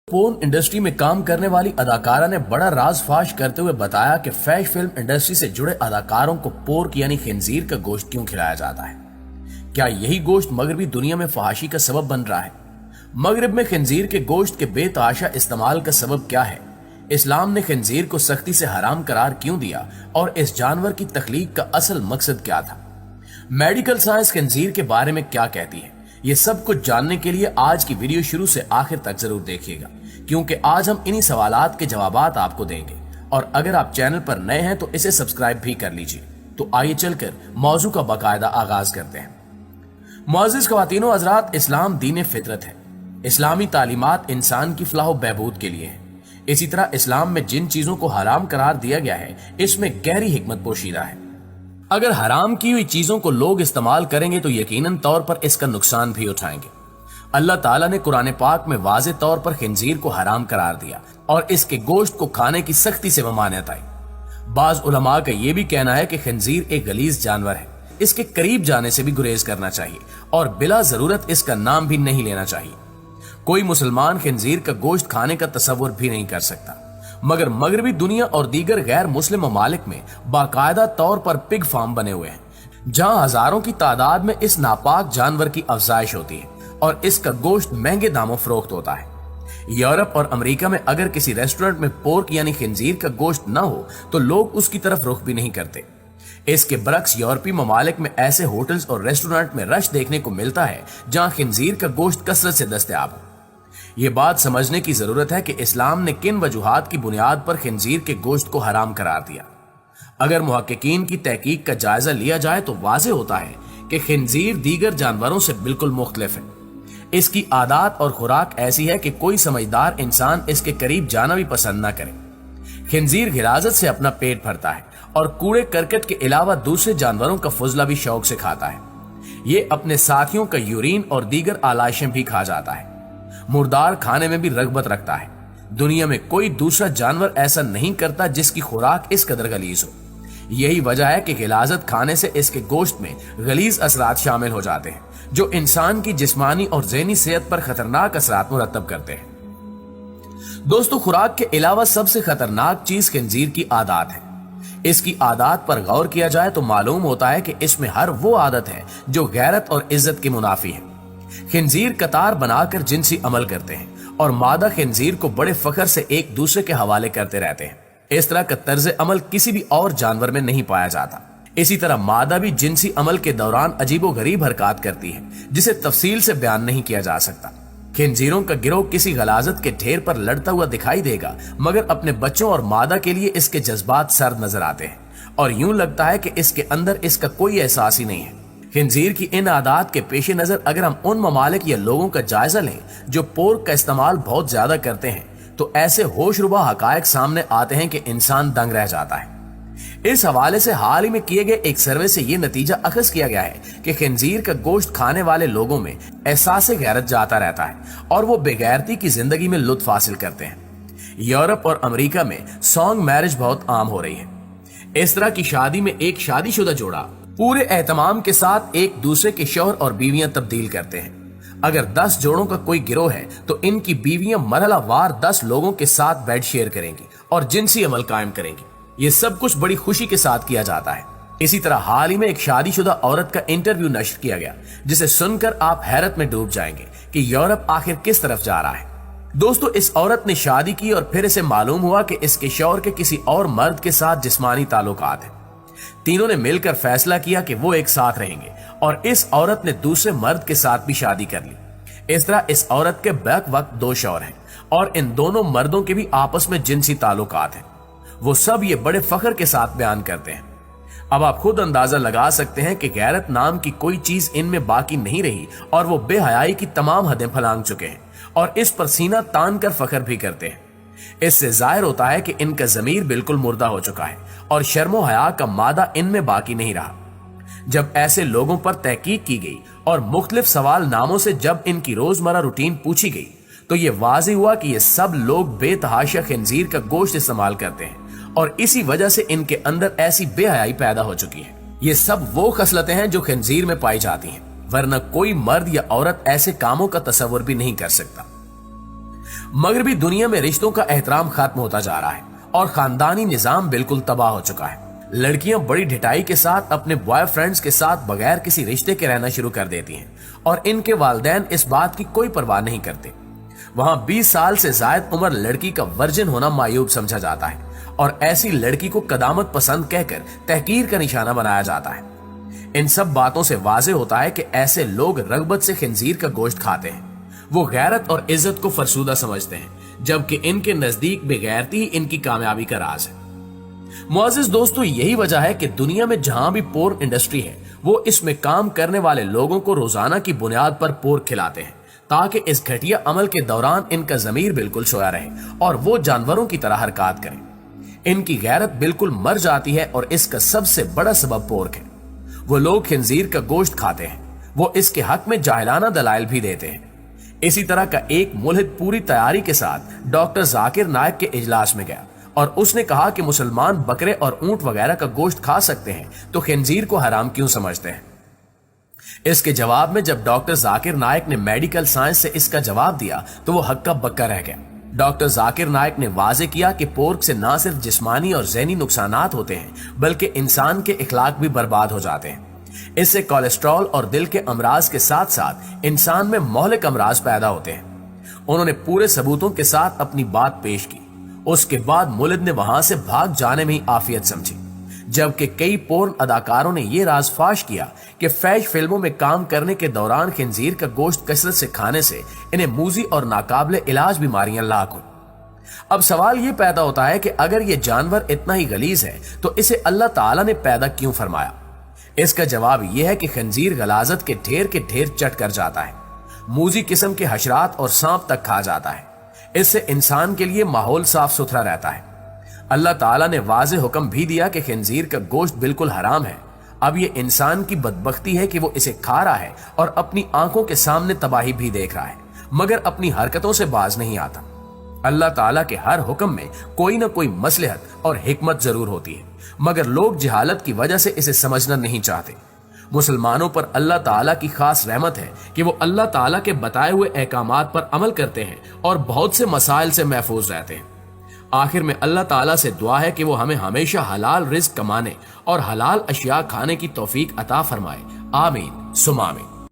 Porn industry में काम करने वाली अदाकारा ने बड़ा राज फाश करते हुए बताया कि फैश फिल्म इंडस्ट्री से जुड़े अदाकारों को पोर्क यानी खिंजीर का गोश्त क्यों खिलाया जाता है। क्या यही गोश्त मगरबी दुनिया में फहाशी का सबब बन रहा है? मगरब में खिंजीर के गोश्त के बेतहाशा इस्तेमाल का सबब क्या है? इस्लाम ने खिंजीर को सख्ती से हराम करार क्यों दिया और इस जानवर की तख्लीक का असल मकसद क्या था? मेडिकल साइंस खिंजीर के बारे में क्या कहती है? ये सब कुछ जानने के लिए आज की वीडियो शुरू से आखिर तक जरूर देखिएगा, क्योंकि आज हम इन्हीं सवालात के जवाबात आपको देंगे। और अगर आप चैनल पर नए हैं तो इसे सब्सक्राइब भी कर लीजिए। तो आइए चलकर मौजू का बाकायदा आगाज करते हैं। मुअज़्ज़िज़ ख़वातीनो हज़रात, इस्लाम दीन फितरत है। इस्लामी तालीमात इंसान की फलाह बहबूद के लिए है। इसी तरह इस्लाम में जिन चीजों को हराम करार दिया गया है, इसमें गहरी हिकमत पोशीदा है। अगर हराम की हुई चीजों को लोग इस्तेमाल करेंगे तो यकीनन तौर पर इसका नुकसान भी उठाएंगे। अल्लाह ताला ने कुरान पाक में वाज़े तौर पर खिंजीर को हराम करार दिया और इसके गोश्त को खाने की सख्ती से ममानियत आई। बाज उलमा का यह भी कहना है कि खिंजीर एक गलीज जानवर है, इसके करीब जाने से भी गुरेज करना चाहिए और बिला जरूरत इसका नाम भी नहीं लेना चाहिए। कोई मुसलमान खिंजीर का गोश्त खाने का तसव्वुर भी नहीं कर सकता, मगर मगरबी दुनिया और दीगर गैर मुस्लिम ममालिक में बाकायदा तौर पर पिग फार्म बने हुए हैं, जहां हजारों की तादाद में इस नापाक जानवर की अफजाइश होती है और इसका गोश्त महंगे दामों फरोख्त होता है। यूरोप और अमेरिका में अगर किसी रेस्टोरेंट में पोर्क यानी खिंजीर का गोश्त न हो तो लोग उसकी तरफ रुख भी नहीं करते। इसके बरक्स यूरोपीय ममालिक में ऐसे होटल्स और रेस्टोरेंट में रश देखने को मिलता है जहां खिंजीर का गोश्त कसरत से दस्तयाब हो। ये बात समझने की जरूरत है कि इस्लाम ने किन वजूहात की बुनियाद पर खिंजीर के गोश्त को हराम करार दिया। अगर मुहक्किकीन की तहकीक का जायजा लिया जाए तो वाज़ेह होता है कि खिंजीर दीगर जानवरों से बिल्कुल मुख्तलिफ है। इसकी आदत और खुराक ऐसी है कि कोई समझदार इंसान इसके करीब जाना भी पसंद न करे। खिंजीर गिराजत से अपना पेट भरता है और कूड़े करकट के अलावा दूसरे जानवरों का फुजला भी शौक से खाता है। ये अपने साथियों का यूरिन और दीगर आलाइशें भी खा जाता है। मुर्दार खाने में भी रगबत रखता है। दुनिया में कोई दूसरा जानवर ऐसा नहीं करता जिसकी खुराक इस कदर गलीज हो। यही वजह है कि गिलाजत खाने से इसके गोश्त में गलीज असरात शामिल हो जाते हैं, जो इंसान की जिस्मानी और ज़हनी सेहत पर खतरनाक असरात मुरतब करते हैं। दोस्तों, खुराक के अलावा सबसे खतरनाक चीज खिंजीर की आदत है। इसकी आदत पर गौर किया जाए तो मालूम होता है कि इसमें हर वो आदत है जो गैरत और इज्जत की मुनाफी है। खिंजीर कतार बनाकर जिनसी अमल करते हैं और मादा खिंजीर को बड़े फख्र से एक दूसरे के हवाले करते रहते हैं। इस तरह का तर्ज अमल किसी भी और जानवर में नहीं पाया जाता। इसी तरह मादा भी जिनसी अमल के दौरान अजीबो गरीब हरकत करती है, जिसे तफसील से बयान नहीं किया जा सकता। खिंजीरों का गिरोह किसी गलाजत के ढेर पर लड़ता हुआ दिखाई देगा, मगर अपने बच्चों और मादा के लिए इसके जज्बात सर्द नजर आते हैं और यूं लगता है कि इसके अंदर इसका कोई एहसास ही नहीं है। खिंजीर की इन आदत के पेश नजर अगर हम उन ममालिक या लोगों का जायजा लें जो पोर्क का इस्तेमाल बहुत ज्यादा करते हैं, तो ऐसे होशरुबा हकायक सामने आते हैं कि इंसान दंग रह जाता है। इस हवाले से हाल ही में किए गए एक सर्वे से यह नतीजा अखज़ किया गया है कि खिंजीर का गोश्त खाने वाले लोगों में एहसास गैरत जाता रहता है और वो बेगैरती की जिंदगी में लुत्फ हासिल करते हैं। यूरोप और अमेरिका में सॉन्ग मैरिज बहुत आम हो रही है। इस तरह की शादी में एक शादीशुदा जोड़ा पूरे एहतमाम के साथ एक दूसरे के शौहर और बीवियां तब्दील करते हैं। अगर 10 जोड़ों का कोई गिरोह है तो इनकी बीवियां मरहलावार 10 लोगों के साथ बेड शेयर करेंगी और जिनसी अमल कायम करेंगी। ये सब कुछ बड़ी खुशी के साथ किया जाता है। इसी तरह हाल ही में एक शादीशुदा औरत का इंटरव्यू नश्र किया गया, जिसे सुनकर आप हैरत में डूब जाएंगे कि यूरोप आखिर किस तरफ जा रहा है। दोस्तों, इस औरत ने शादी की और फिर इसे मालूम हुआ कि इसके शौहर के किसी और मर्द के साथ जिस्मानी ताल्लुकात हैं। तीनों ने मिलकर फैसला किया कि वो एक साथ रहेंगे और इस औरत ने दूसरे मर्द के साथ भी शादी कर ली। इस तरह इस औरत के बैक वक्त 2 शौहर हैं और इन दोनों मर्दों के भी आपस में जिनसी ताल्लुकात हैं। वो सब ये बड़े फख्र के साथ बयान करते हैं। अब आप खुद अंदाजा लगा सकते हैं कि गैरत नाम की कोई चीज इनमें बाकी नहीं रही और वो बेहयाई की तमाम हदें फलांग चुके हैं और इस पर सीना तान कर फख्र भी करते हैं। इससे जाहिर होता है कि इनका जमीर बिल्कुल मुर्दा हो चुका है और शर्मो हया का मादा इनमें बाकी नहीं रहा। जब ऐसे लोगों पर तहकीक की गई और मुख्तलिफ सवाल नामों से जब इनकी रोजमर्रा रूटीन पूछी गई, तो ये वाज़ेह हुआ कि ये सब लोग बेतहाशा खिंजीर का गोश्त इस्तेमाल करते हैं और इसी वजह से इनके अंदर ऐसी बेहयाई पैदा हो चुकी है। ये सब वो खसलतें हैं जो खिंजीर में पाई जाती हैं, वरना कोई मर्द या औरत ऐसे कामों का तसव्वुर भी नहीं कर सकता। मगरबी दुनिया में रिश्तों का एहतराम खत्म होता जा रहा है और खानदानी निजाम बिल्कुल तबाह हो चुका है। लड़कियां बड़ी ढिठाई के साथ अपने बॉयफ्रेंड्स के साथ बगैर किसी रिश्ते के रहना शुरू कर देती हैं और इनके वालिदैन इस बात की कोई परवाह नहीं करते। वहां 20 साल से जायद उम्र लड़की का वर्जिन होना मायूब समझा जाता है और ऐसी लड़की को कदामत पसंद कहकर तहकीर का निशाना बनाया जाता है। इन सब बातों से वाज़ेह होता है कि ऐसे लोग रगबत से खिंजीर का गोश्त खाते हैं। वो गैरत और इज्जत को फरसूदा समझते हैं, जबकि इनके नजदीक बेगैरती ही इनकी कामयाबी का राज है। मुअज़्ज़िज़ दोस्तों, यही वजह है कि दुनिया में जहां भी पोर्न इंडस्ट्री है, वो इसमें काम करने वाले लोगों को रोजाना की बुनियाद पर पोर्क खिलाते हैं ताकि इस घटिया अमल के दौरान इनका जमीर बिल्कुल सोया रहे और वो जानवरों की तरह हरकत करें। इनकी गैरत बिल्कुल मर जाती है और इसका सबसे बड़ा सबब पोर्क है। वो लोग खिंजीर का गोश्त खाते हैं, वो इसके हक में जाहिलाना दलाइल भी देते हैं। इसी तरह का एक मुल्हिद पूरी तैयारी के साथ डॉक्टर जाकिर नायक के इजलास में गया और उसने कहा कि मुसलमान बकरे और ऊंट वगैरह का गोश्त खा सकते हैं तो खिंजीर को हराम क्यों समझते हैं। इसके जवाब में जब डॉक्टर जाकिर नायक ने मेडिकल साइंस से इसका जवाब दिया तो वो हक्का बक्का रह गया। डॉक्टर जाकिर नायक ने वाजे किया कि पोर्क से ना सिर्फ जिस्मानी और ज़हनी नुकसानात होते हैं बल्कि इंसान के इखलाक भी बर्बाद हो जाते हैं। इससे कोलेस्ट्रॉल और दिल के अमराज के साथ साथ इंसान में मोहलिक अमराज पैदा होते हैं। उन्होंने पूरे सबूतों के साथ अपनी बात पेश की। उसके बाद मुल्हिद ने वहां से भाग जाने में ही आफियत समझी, जबकि कई पोर्न अदाकारों ने यह राज फाश किया कि फैश फिल्मों में काम करने के दौरान खिंजीर का गोश्त कसरत से खाने से इन्हें मूजी और नाकाबिले इलाज बीमारियां लाक हुई। अब सवाल ये पैदा होता है कि अगर ये जानवर इतना ही गलीज है तो इसे अल्लाह ताला ने पैदा क्यों फरमाया। इसका जवाब यह है कि खंजीर गलाजत के ढेर चट कर जाता है, मूजी किस्म के हशरात और सांप तक खा जाता है। इससे इंसान के लिए माहौल साफ सुथरा रहता है। अल्लाह ताला ने वाज़ेह हुक्म भी दिया कि खंजीर का गोश्त बिल्कुल हराम है। अब ये इंसान की बदबख्ती है कि वो इसे खा रहा है और अपनी आंखों के सामने तबाही भी देख रहा है, मगर अपनी हरकतों से बाज नहीं आता। अल्लाह ताला के हर हुक्म में कोई ना कोई मसलहत और हिकमत जरूर होती है, मगर लोग जहालत की वजह से इसे समझना नहीं चाहते। मुसलमानों पर अल्लाह ताला की खास रहमत है कि वो अल्लाह ताला के बताए हुए अहकामात पर अमल करते हैं और बहुत से मसाइल से महफूज रहते हैं। आखिर में अल्लाह ताला से दुआ है कि वो हमें हमेशा हलाल रिज़्क कमाने और हलाल अशिया खाने की तौफीक अता फरमाए। आमीन सुमा आमीन।